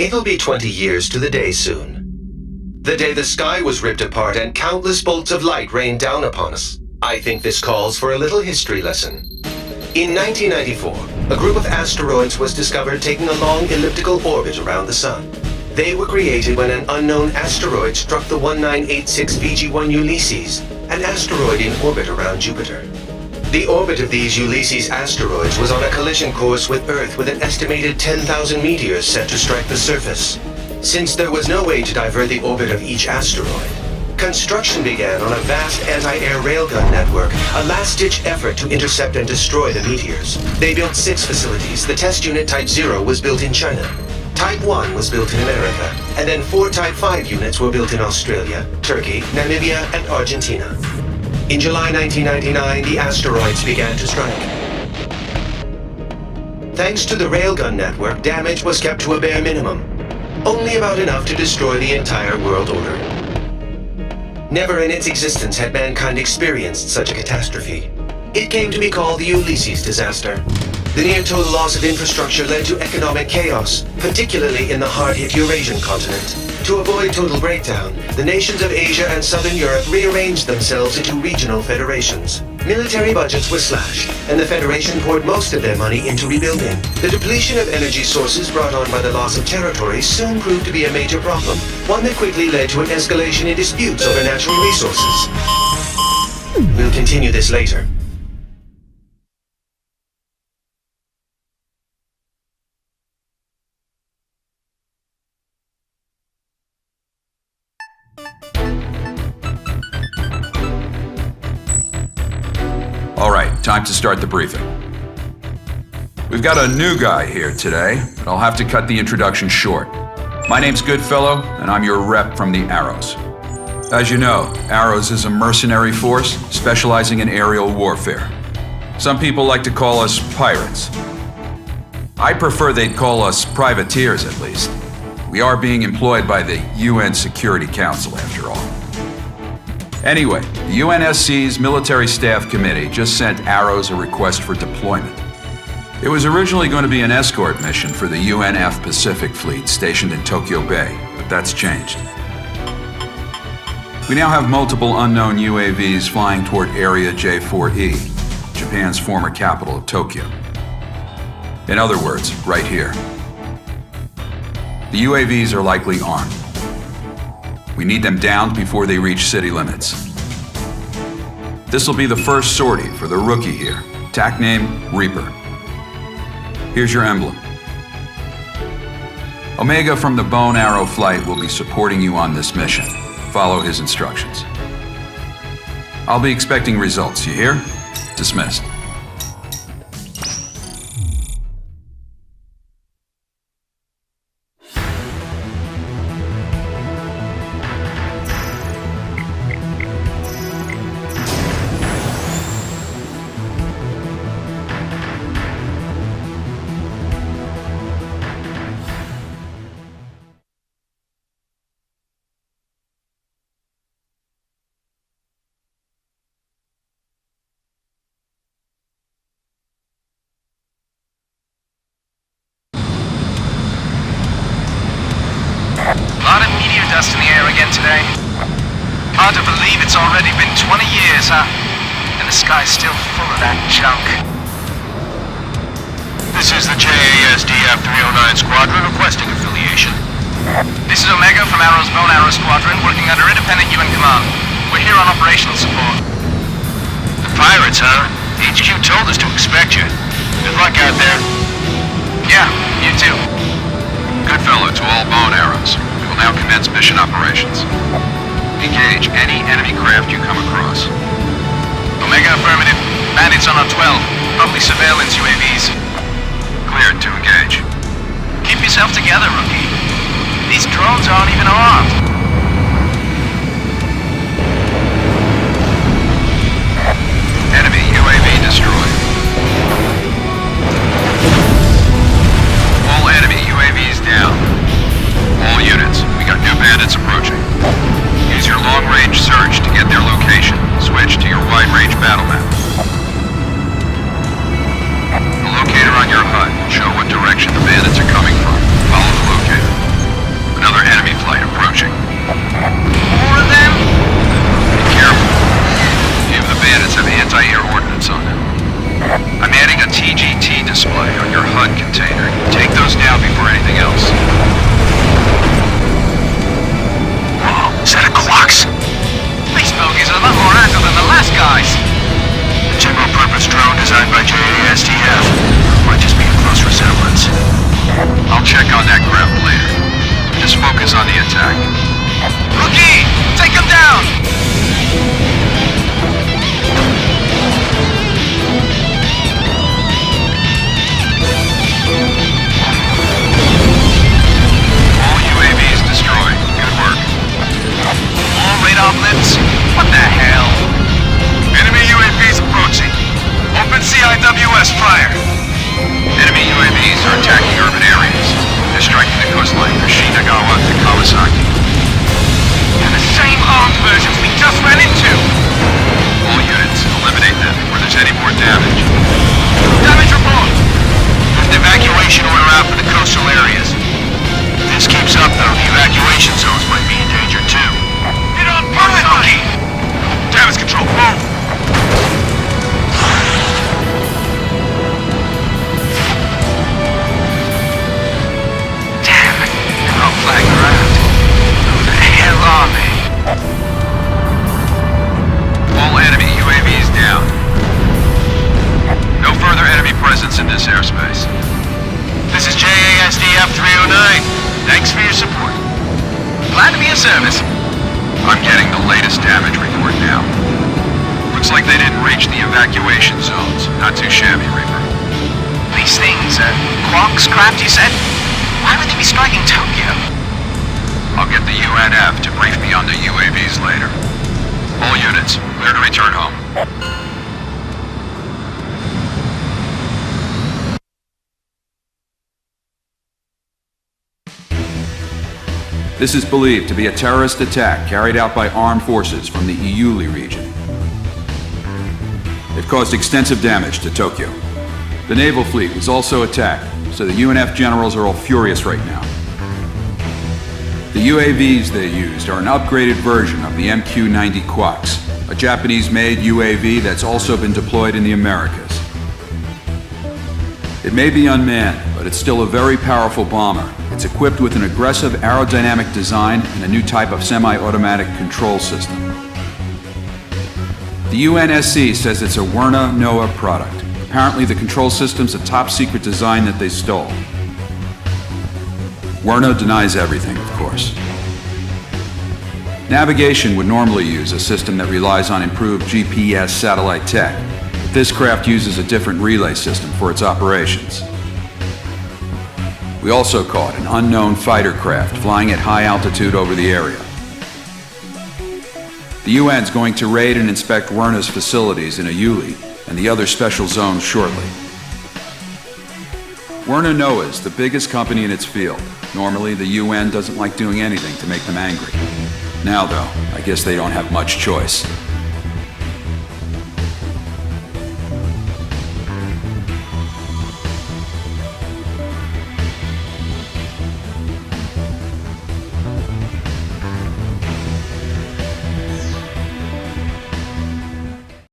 It'll be 20 years to the day soon. The day the sky was ripped apart and countless bolts of light rained down upon us. I think this calls for a little history lesson. In 1994, a group of asteroids was discovered taking a long elliptical orbit around the Sun. They were created when an unknown asteroid struck the 1986 VG-1 Ulysses, an asteroid in orbit around Jupiter. The orbit of these Ulysses asteroids was on a collision course with Earth with an estimated 10,000 meteors set to strike the surface. Since there was no way to divert the orbit of each asteroid, construction began on a vast anti-air railgun network, a last-ditch effort to intercept and destroy the meteors. They built 6 facilities. The test unit Type 0 was built in China. Type 1 was built in America, and then 4 Type 5 units were built in Australia, Turkey, Namibia, and Argentina. In July 1999, the asteroids began to strike. Thanks to the railgun network, damage was kept to a bare minimum, only about enough to destroy the entire world order. Never in its existence had mankind experienced such a catastrophe. It came to be called the Ulysses disaster. The near-total loss of infrastructure led to economic chaos, particularly in the hard-hit Eurasian continent. To avoid total breakdown, the nations of Asia and Southern Europe rearranged themselves into regional federations. Military budgets were slashed, and the Federation poured most of their money into rebuilding. The depletion of energy sources brought on by the loss of territory soon proved to be a major problem, one that quickly led to an escalation in disputes over natural resources. We'll continue this later. All right, time to start the briefing. We've got a new guy here today, but I'll have to cut the introduction short. My name's Goodfellow, and I'm your rep from the Arrows. As you know, Arrows is a mercenary force specializing in aerial warfare. Some people like to call us pirates. I prefer they'd call us privateers, at least. We are being employed by the UN Security Council, after all. Anyway, the UNSC's Military Staff Committee just sent Arrows a request for deployment. It was originally going to be an escort mission for the UNF Pacific Fleet stationed in Tokyo Bay, but that's changed. We now have multiple unknown UAVs flying toward Area J4E, Japan's former capital of Tokyo. In other words, right here. The UAVs are likely armed. We need them downed before they reach city limits. This will be the first sortie for the rookie here, TAC name Reaper. Here's your emblem. Omega from the Bone Arrow Flight will be supporting you on this mission. Follow his instructions. I'll be expecting results, you hear? Dismissed. Dust in the air again today. Hard to believe it's already been 20 years, huh? And the sky's still full of that junk. This is the JASDF 309 Squadron requesting affiliation. This is Omega from Arrow's Bone Arrow Squadron, working under independent UN command. We're here on operational support. The pirates, huh? HQ told us to expect you. Good luck out there. Yeah, you too. Goodfellow to all Bone Arrows. We will now commence mission operations. Engage any enemy craft you come across. Omega affirmative. Bandits on our 12. Probably surveillance UAVs. Cleared to engage. Keep yourself together, rookie. These drones aren't even armed. Enemy UAV destroyed. All enemy UAVs down. All units, we got new bandits approaching. Use your long-range search to get their location. Switch to your wide-range battle map. The locator on your HUD will show what direction the bandits are coming from. Follow the locator. skies. A general-purpose drone designed by JASDF. Might just be a close resemblance. I'll check on that craft later. Just focus on the attack. Rookie! Take him down! All UAVs destroyed. Good work. All radar blips? What the hell? Enemy UAVs approaching. Open CIWS fire. Enemy UAVs are attacking urban areas. They're striking the coastline from Shinagawa to Kawasaki. They're the same armed versions we just ran into! All units, eliminate them before there's any more damage. Damage report! Lift evacuation order out for the coastal areas. If this keeps up, though, the evacuation zones might be in danger, too. Get on point, Rookie! Damage control, move! Damn it! They're not flying around. Who the hell are they? All enemy UAVs down. No further enemy presence in this airspace. This is JASDF 309. Thanks for your support. Glad to be of service. I'm getting the latest damage report now. Looks like they didn't reach the evacuation zones. Not too shabby, Reaper. These things, Quark's craft, you said? Why would they be striking Tokyo? I'll get the UNF to brief me on the UAVs later. All units, clear to return home. This is believed to be a terrorist attack carried out by armed forces from the Iuli region. It caused extensive damage to Tokyo. The naval fleet was also attacked, so the UNF generals are all furious right now. The UAVs they used are an upgraded version of the MQ-90 Quaks, a Japanese-made UAV that's also been deployed in the Americas. It may be unmanned, but it's still a very powerful bomber. It's equipped with an aggressive aerodynamic design and a new type of semi-automatic control system. The UNSC says it's a Werner NOAA product. Apparently the control system's a top-secret design that they stole. Werner denies everything, of course. Navigation would normally use a system that relies on improved GPS satellite tech, but this craft uses a different relay system for its operations. We also caught an unknown fighter craft flying at high altitude over the area. The UN's going to raid and inspect Werner's facilities in Iuli and the other special zones shortly. Werner NOAA is the biggest company in its field. Normally, the UN doesn't like doing anything to make them angry. Now, though, I guess they don't have much choice.